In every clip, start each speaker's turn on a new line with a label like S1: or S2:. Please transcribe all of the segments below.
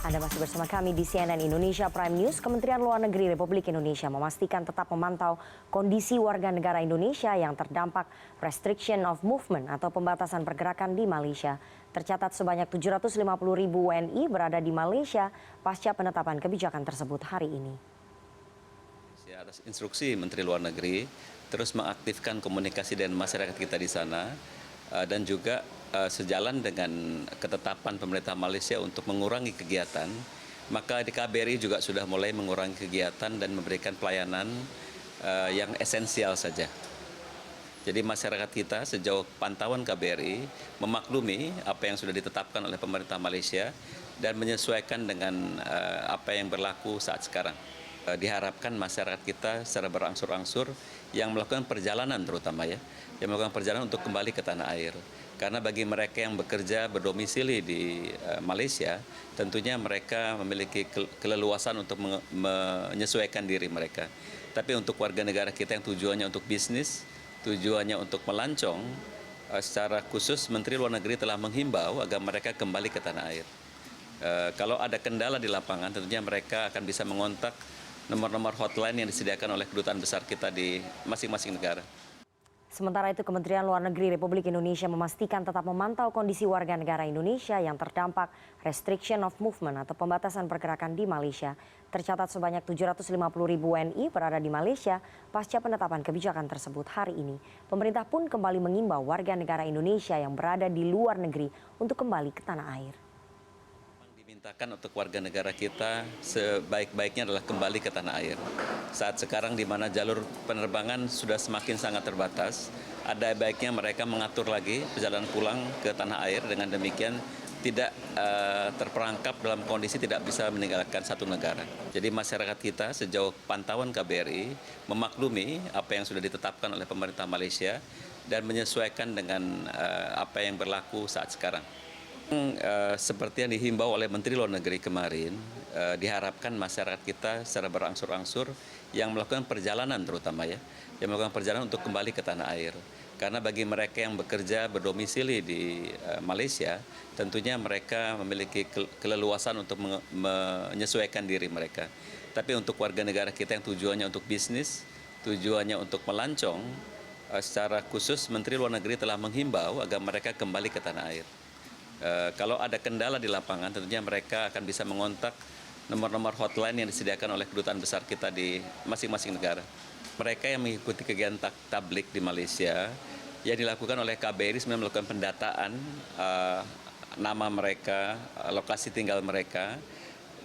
S1: Anda masih bersama kami di CNN Indonesia Prime News. Kementerian Luar Negeri Republik Indonesia memastikan tetap memantau kondisi warga negara Indonesia yang terdampak restriction of movement atau pembatasan pergerakan di Malaysia. Tercatat sebanyak 750.000 WNI berada di Malaysia pasca penetapan kebijakan tersebut hari ini.
S2: Atas instruksi Menteri Luar Negeri terus mengaktifkan komunikasi dengan masyarakat kita di sana dan juga sejalan dengan ketetapan pemerintah Malaysia untuk mengurangi kegiatan, maka di KBRI juga sudah mulai mengurangi kegiatan dan memberikan pelayanan yang esensial saja. Jadi masyarakat kita sejauh pantauan KBRI memaklumi apa yang sudah ditetapkan oleh pemerintah Malaysia dan menyesuaikan dengan apa yang berlaku saat sekarang. Diharapkan masyarakat kita secara berangsur-angsur yang melakukan perjalanan terutama yang melakukan perjalanan untuk kembali ke tanah air. Karena bagi mereka yang bekerja berdomisili di Malaysia, tentunya mereka memiliki keleluasan untuk menyesuaikan diri mereka. Tapi untuk warga negara kita yang tujuannya untuk bisnis, tujuannya untuk melancong, secara khusus Menteri Luar Negeri telah menghimbau agar mereka kembali ke tanah air. Kalau ada kendala di lapangan, tentunya mereka akan bisa mengontak nomor-nomor hotline yang disediakan oleh kedutaan besar kita di masing-masing negara.
S1: Sementara itu, Kementerian Luar Negeri Republik Indonesia memastikan tetap memantau kondisi warga negara Indonesia yang terdampak restriction of movement atau pembatasan pergerakan di Malaysia. Tercatat sebanyak 750.000 WNI berada di Malaysia pasca penetapan kebijakan tersebut hari ini. Pemerintah pun kembali mengimbau warga negara Indonesia yang berada di luar negeri untuk kembali ke tanah air.
S2: Dimintakan untuk warga negara kita sebaik-baiknya adalah kembali ke tanah air. Saat sekarang di mana jalur penerbangan sudah semakin sangat terbatas, ada baiknya mereka mengatur lagi perjalanan pulang ke tanah air, dengan demikian tidak terperangkap dalam kondisi tidak bisa meninggalkan satu negara. Jadi masyarakat kita sejauh pantauan KBRI memaklumi apa yang sudah ditetapkan oleh pemerintah Malaysia dan menyesuaikan dengan apa yang berlaku saat sekarang. Seperti yang dihimbau oleh Menteri Luar Negeri kemarin, diharapkan masyarakat kita secara berangsur-angsur yang melakukan perjalanan terutama yang melakukan perjalanan untuk kembali ke tanah air. Karena bagi mereka yang bekerja berdomisili di Malaysia, tentunya mereka memiliki keleluasan untuk menyesuaikan diri mereka. Tapi untuk warga negara kita yang tujuannya untuk bisnis, tujuannya untuk melancong, secara khusus Menteri Luar Negeri telah menghimbau agar mereka kembali ke tanah air. Kalau ada kendala di lapangan, tentunya mereka akan bisa mengontak nomor-nomor hotline yang disediakan oleh kedutaan besar kita di masing-masing negara. Mereka yang mengikuti kegiatan tablik di Malaysia, yang dilakukan oleh KBRI sebenarnya melakukan pendataan nama mereka, lokasi tinggal mereka,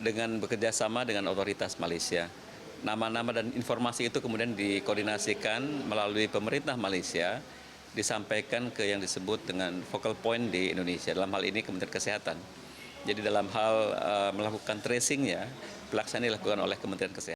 S2: dengan bekerjasama dengan otoritas Malaysia. Nama-nama dan informasi itu kemudian dikoordinasikan melalui pemerintah Malaysia, disampaikan ke yang disebut dengan focal point di Indonesia, dalam hal ini Kementerian Kesehatan. Jadi dalam hal melakukan tracing-nya, pelaksanaan dilakukan oleh Kementerian Kesehatan.